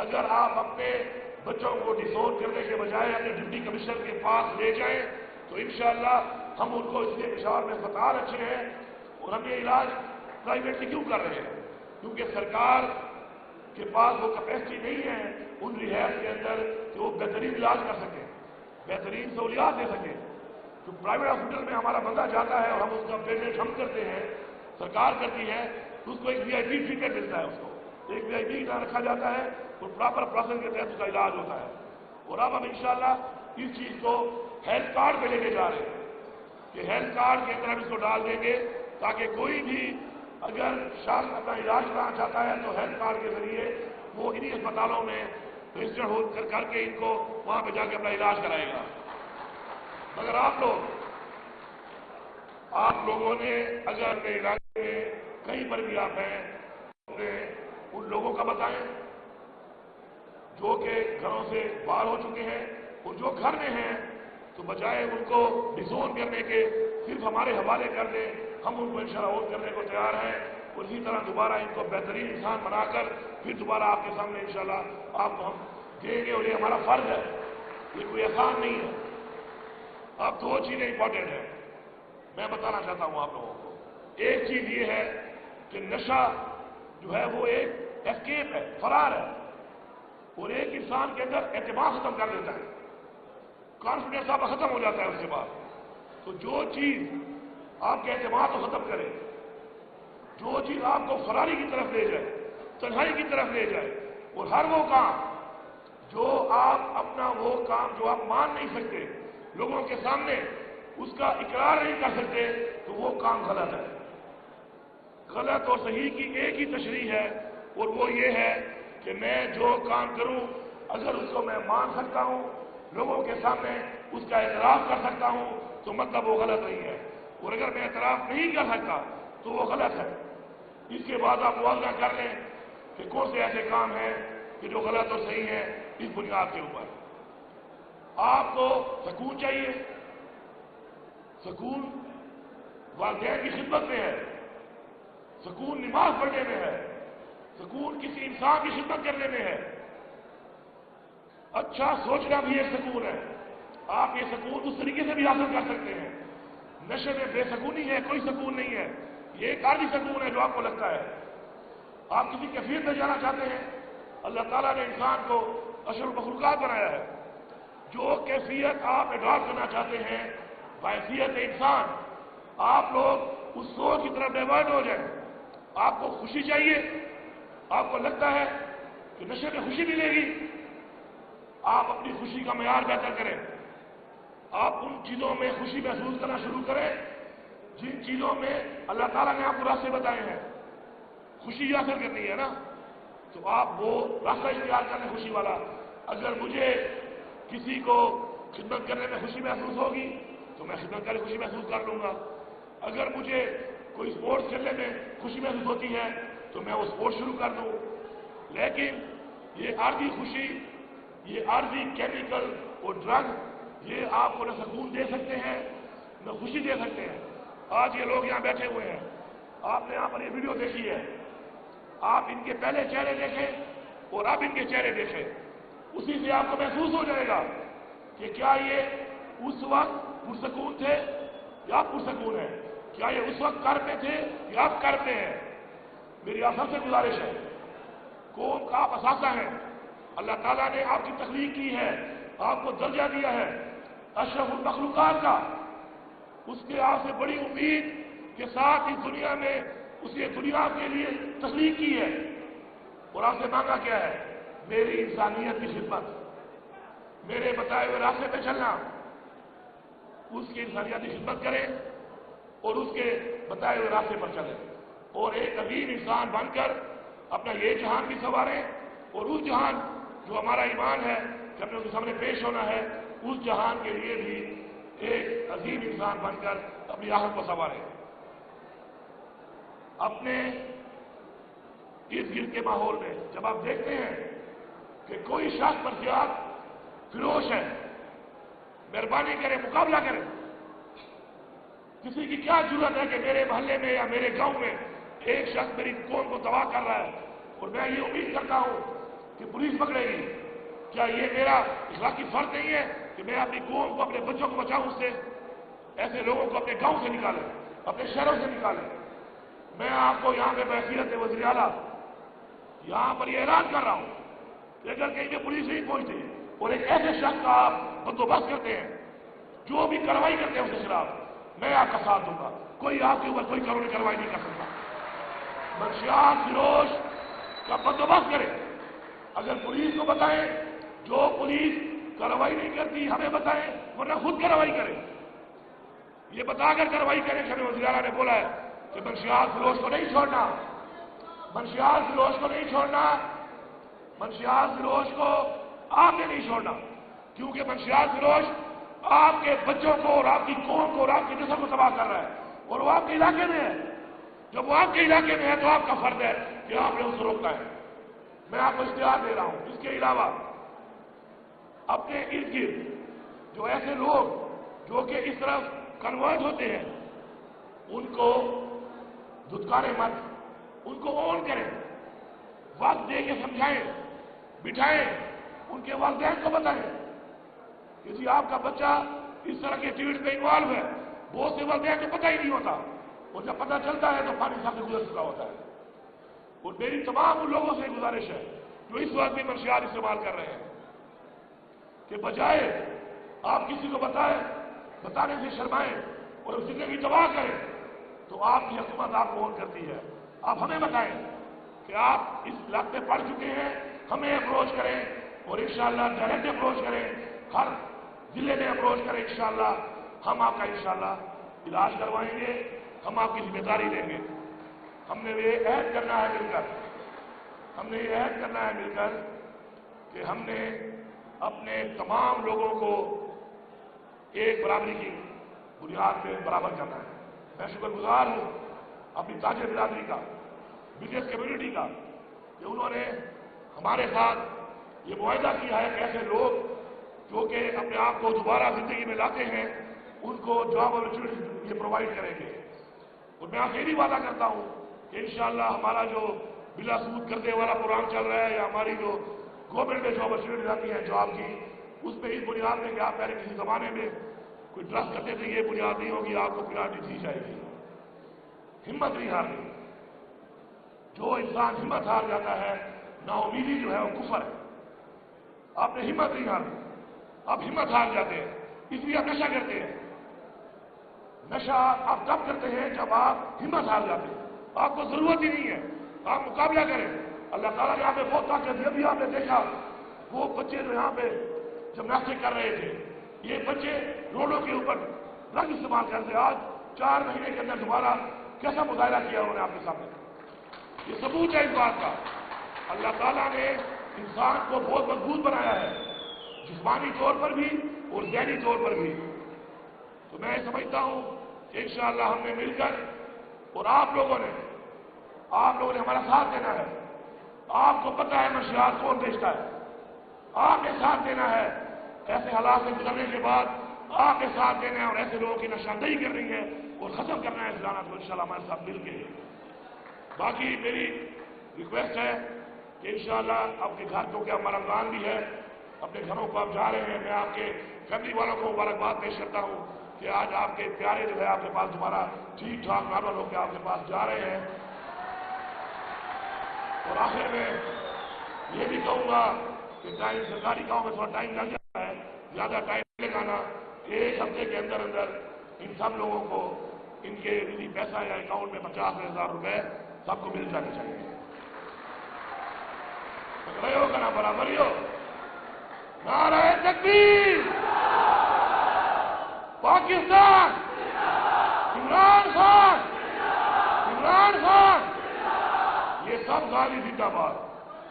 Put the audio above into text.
اگر آپ اپنے بچوں کو ڈسون کرنے کے بجائے اپنے ڈپٹی کمشنر کے پاس لے جائیں تو انشاءاللہ ہم ان کو اس لیے پشاور میں اسپتال اچھے ہیں اور ہم یہ علاج پرائیویٹلی کیوں کر رہے ہیں؟ کیونکہ سرکار کے پاس وہ کیپیسٹی نہیں ہے ان ریہائش کے اندر کہ وہ بہترین علاج کر سکیں، بہترین سہولیات دے سکیں۔ جو پرائیویٹ ہاسپٹل میں ہمارا بندہ جاتا ہے اور ہم اس کا پیمنٹ ہم کرتے ہیں، سرکار کرتی ہے، تو اس کو ایک VIP ٹریٹمنٹ ملتا ہے، اس کو ایک VIP کا رکھا جاتا ہے اور پراپر پروسیس کے تحت اس کا علاج ہوتا ہے۔ اور اب ہم انشاءاللہ اس چیز کو ہیلتھ کارڈ پہ لے کے جا رہے ہیں کہ ہیلتھ کارڈ کے اندر ہم اس کو ڈال دیں گے تاکہ کوئی بھی اگر شخص اپنا علاج کرانا چاہتا ہے تو ہیلتھ کارڈ کے ذریعے وہ انہی اسپتالوں میں رجسٹر کر کے ان کو وہاں پہ جا کے اپنا علاج کرائے گا۔ مگر آپ لوگوں نے اگر اپنے علاقے میں کہیں پر بھی آپ ہیں ان لوگوں کا بتائیں جو کہ گھروں سے باہر ہو چکے ہیں، اور جو گھر میں ہیں تو بجائے ان کو ڈسون کرنے کے صرف ہمارے حوالے کر دیں، ہم ان کو انشاءاللہ اور کرنے کو تیار ہیں، اور اسی طرح دوبارہ ان کو بہترین انسان بنا کر پھر دوبارہ آپ کے سامنے انشاءاللہ آپ کو ہم دیں گے، اور یہ ہمارا فرض ہے، یہ کوئی آسان نہیں ہے۔ اب دو چیزیں امپورٹنٹ ہیں میں بتانا چاہتا ہوں آپ لوگوں کو۔ ایک چیز یہ ہے کہ نشہ جو ہے وہ ایک اسکیپ ہے، فرار ہے، اور ایک انسان کے اندر اعتماد ختم کر دیتا ہے، کانفیڈنس آپ ختم ہو جاتا ہے اس کے بعد۔ تو جو چیز آپ کے اعتماد کو ختم کرے، جو چیز آپ کو فراری کی طرف لے جائے، تنہائی کی طرف لے جائے، اور ہر وہ کام جو آپ اپنا وہ کام جو آپ مان نہیں سکتے لوگوں کے سامنے اس کا اقرار نہیں کر سکتے، تو وہ کام غلط ہے۔ غلط اور صحیح کی ایک ہی تشریح ہے، اور وہ یہ ہے کہ میں جو کام کروں اگر اس کو میں مان سکتا ہوں، لوگوں کے سامنے اس کا اعتراف کر سکتا ہوں، تو مطلب وہ غلط نہیں ہے، اور اگر میں اعتراف نہیں کر سکتا تو وہ غلط ہے۔ اس کے بعد آپ موازنہ کر لیں کہ کون سے ایسے کام ہیں کہ جو غلط اور صحیح ہیں۔ اس بنیاد کے اوپر آپ کو سکون چاہیے، سکون والدین کی خدمت میں ہے، سکون نماز پڑھنے میں ہے، سکون کسی انسان کی خدمت کرنے میں ہے، اچھا سوچنا بھی ایک سکون ہے۔ آپ یہ سکون اس طریقے سے بھی حاصل کر سکتے ہیں۔ نشے میں بے سکونی ہے، کوئی سکون نہیں ہے، یہ ایک عارضی سکون ہے جو آپ کو لگتا ہے۔ آپ کسی کیفیت میں جانا چاہتے ہیں، اللہ تعالیٰ نے انسان کو اشرف المخلوقات بنایا ہے، جو کیفیت آپ اڈاپٹ کرنا چاہتے ہیں بحیثیت انسان، آپ لوگ اس سوچ کی طرف ڈائیورٹ ہو جائیں۔ آپ کو خوشی چاہیے، آپ کو لگتا ہے کہ نشے میں خوشی ملے گی، آپ اپنی خوشی کا معیار بہتر کریں، آپ ان چیزوں میں خوشی محسوس کرنا شروع کریں جن چیزوں میں اللہ تعالیٰ نے آپ کو راستے بتائے ہیں۔ خوشی حاصل کرنی ہے نا، تو آپ وہ راستہ اختیار کریں خوشی والا۔ اگر مجھے کسی کو خدمت کرنے میں خوشی محسوس ہوگی تو میں خدمت کرنے خوشی محسوس کر لوں گا۔ اگر مجھے کوئی سپورٹس کھیلنے میں خوشی محسوس ہوتی ہے تو میں وہ سپورٹ شروع کر دوں۔ لیکن یہ عارضی خوشی، یہ عارضی کیمیکل اور ڈرگ، یہ آپ کو نہ سکون دے سکتے ہیں نہ خوشی دے سکتے ہیں۔ آج یہ لوگ یہاں بیٹھے ہوئے ہیں، آپ نے یہاں پر یہ ویڈیو دیکھی ہے، آپ ان کے پہلے چہرے دیکھیں اور اب ان کے چہرے دیکھیں، اسی سے آپ کو محسوس ہو جائے گا کہ کیا یہ اس وقت پرسکون تھے یا پرسکون ہیں، کیا یہ اس وقت کرب میں تھے یا اب کرب میں ہیں۔ میری آپ سب سے گزارش ہے، قوم کا آپ اثاثہ ہیں، اللہ تعالیٰ نے آپ کی تخلیق کی ہے، آپ کو درجہ دیا ہے اشرف المخلوقات کا، اس کے آپ سے بڑی امید کے ساتھ اس دنیا میں اسے دنیا کے لیے تخلیق کی ہے، اور آپ سے مانگا کیا ہے؟ میری انسانیت کی خدمت، میرے بتائے ہوئے راستے پہ چلنا، اس کی انسانیت کی خدمت کریں اور اس کے بتائے ہوئے راستے پر چلیں، اور ایک عظیم انسان بن کر اپنا یہ جہان بھی سنواریں، اور اس جہان جو ہمارا ایمان ہے کہ ہم نے اس کے سامنے پیش ہونا ہے، اس جہان کے لیے بھی ایک عظیم انسان بن کر اپنی آخرت کو سنواریں۔ اپنے ارد گرد کے ماحول میں جب آپ دیکھتے ہیں کہ کوئی شخص منشیات فروش ہے، مہربانی کریں، مقابلہ کریں۔ کسی کی کیا ضرورت ہے کہ میرے محلے میں یا میرے گاؤں میں ایک شخص میری قوم کو تباہ کر رہا ہے، اور میں یہ امید کرتا ہوں کہ پولیس پکڑے گی؟ کیا یہ میرا اخلاقی فرض نہیں ہے کہ میں اپنی قوم کو، اپنے بچوں کو بچاؤں اس سے؟ ایسے لوگوں کو اپنے گاؤں سے نکالیں، اپنے شہروں سے نکالیں۔ میں آپ کو یہاں پہ بحیثیت وزیر اعلیٰ یہاں پر یہ اعلان کر رہا ہوں کہ اگر کہیں پہ پولیس نہیں پہنچتی اور ایک ایسے شخص کا آپ بندوبست کرتے ہیں جو بھی کارروائی کرتے ہیں اس کے خلاف، میں آپ کا ساتھ دوں گا۔ کوئی آپ کے اوپر کوئی قانونی کارروائی نہیں کر سکتا۔ منشیات فروش کا بندوبست کرے۔ اگر پولیس کو بتائیں، جو پولیس کارروائی نہیں کرتی ہمیں بتائیں، ورنہ خود کارروائی کرے۔ یہ بتا کر کارروائی کریں کہ ہمیں وزیر اعلیٰ نے بولا ہے کہ منشیات فروش کو نہیں چھوڑنا، منشیات فروش کو نہیں چھوڑنا، منشیات فروش کو آپ نے نہیں چھوڑنا، کیونکہ منشیات فروش آپ کے بچوں کو اور آپ کی قوم کو اور آپ کی نسل کو تباہ کر رہا ہے، اور وہ آپ کے علاقے میں ہے۔ جب وہ آپ کے علاقے میں ہے تو آپ کا فرض ہے کہ آپ نے اس کو روکنا ہے۔ میں آپ کو اشتہار دے رہا ہوں۔ اس کے علاوہ اپنے ارد گرد جو ایسے لوگ جو کہ اس طرف کنورٹ ہوتے ہیں ان کو دھتکارے مت، ان کو اون کریں، وقت دے کے سمجھائیں، بٹھائیں، ان کے والدین کو بتائیں کہ جی آپ کا بچہ اس طرح کے ایکٹیویٹی میں انوالو ہے۔ بہت سے والدین کو پتہ ہی نہیں ہوتا، اور جب پتہ چلتا ہے تو پانی صاحب سے گزر چکا ہوتا ہے۔ اور میری تمام ان لوگوں سے گزارش ہے جو اس وقت بھی منشیات استعمال کر رہے ہیں کہ بجائے آپ کسی کو بتانے سے شرمائیں اور اس زندگی تباہ کریں، تو آپ کی حکومت آپ کو اون کرتی ہے۔ آپ ہمیں بتائیں کہ آپ اس علاقے میں پڑھ چکے ہیں، ہمیں اپروچ کریں، اور انشاءاللہ ڈائریکٹ اپروچ کریں، ہر ضلع میں اپروچ کریں۔ انشاءاللہ ہم آپ کا انشاءاللہ علاج کروائیں گے، ہم آپ کی ذمہ داری لیں گے۔ ہم نے یہ عہد کرنا ہے مل کر، ہم نے یہ عہد کرنا ہے مل کر کہ ہم نے اپنے تمام لوگوں کو ایک برابری کی بنیاد پہ برابر کرنا ہے۔ میں شکر گزار ہوں اپنی تاجر برادری کا، بزنس کمیونٹی کا، کہ انہوں نے ہمارے ساتھ یہ معاہدہ کیا ہے کہ ایسے لوگ جو کہ اپنے آپ کو دوبارہ زندگی میں لاتے ہیں ان کو جاب اپرچونیٹی یہ پرووائڈ کریں گے۔ اور میں آپ سے یہ بھی وعدہ کرتا ہوں کہ انشاءاللہ ہمارا جو بلا سود کرنے والا پروگرام چل رہا ہے، یا ہماری جو گورنمنٹ میں جو اپرچونیٹی آتی ہے جاب کی، اس پہ اس بنیاد میں کہ آپ پہلے کسی زمانے میں کوئی ٹرسٹ کرتے تھے، یہ بنیاد نہیں ہوگی، آپ کو پرائرٹی دی جائے گی۔ ہمت نہیں ہارنی۔ جو انسان ہمت ہار جاتا ہے، نا امیدی جو ہے وہ کفر ہے۔ آپ نے ہمت نہیں ہارنی۔ آپ ہمت ہار جاتے ہیں، اس لیے آپ نشہ کرتے ہیں۔ نشہ آپ تب کرتے ہیں جب آپ ہمت ہار جاتے ہیں، آپ کو ضرورت ہی نہیں ہے، آپ مقابلہ کریں۔ اللہ تعالیٰ نے یہاں پہ بہت طاقت دی۔ ابھی آپ نے دیکھا وہ بچے جو یہاں پہ جمناسٹک کر رہے تھے، یہ بچے روڈوں کے اوپر ڈرگ استعمال کرتے، آج 4 مہینے کے اندر دوبارہ کیسا مظاہرہ کیا انہوں نے آپ کے سامنے۔ یہ ثبوت ہے اس بات کا۔ اللہ تعالیٰ نے انسان کو بہت مضبوط بنایا ہے، جسمانی طور پر بھی اور ذہنی طور پر بھی۔ تو میں سمجھتا ہوں کہ انشاءاللہ ہم نے مل کر، اور آپ لوگوں نے ہمارا ساتھ دینا ہے۔ آپ کو پتہ ہے منشیات کون بیچتا ہے، آپ نے ساتھ دینا ہے۔ ایسے حالات سے گزرنے کے بعد آپ نے ساتھ دینا ہے، اور ایسے لوگوں کی نشاندہی کرنی ہے اور ختم کرنا ہے اس لعنت کو انشاءاللہ ہمارے ساتھ مل کے۔ باقی میری ریکویسٹ ہے کہ انشاءاللہ آپ کے گھر، کیونکہ ہمارا رمضان بھی ہے، اپنے گھروں کو آپ جا رہے ہیں، میں آپ کے فیملی والوں کو مبارکباد پیش کرتا ہوں کہ آج آپ کے پیارے جو ہے آپ کے پاس دوبارہ ٹھیک ٹھاک نارمل ہو کے آپ کے پاس جا رہے ہیں۔ اور آخر میں یہ بھی کہوں گا کہ ٹائم سرکاری کاموں میں تھوڑا ٹائم لگ جاتا ہے، زیادہ ٹائم لگانا، 1 ہفتے کے اندر اندر ان سب لوگوں کو ان کے پیسہ یا اکاؤنٹ میں 50,000 روپے سب کو مل جانے چاہیے۔ رہے ہو کہ نا برابری ہو؟ نعرہ تکبیر! پاکستان! عمران خان! عمران خان! یہ سب غازی زندہ باد۔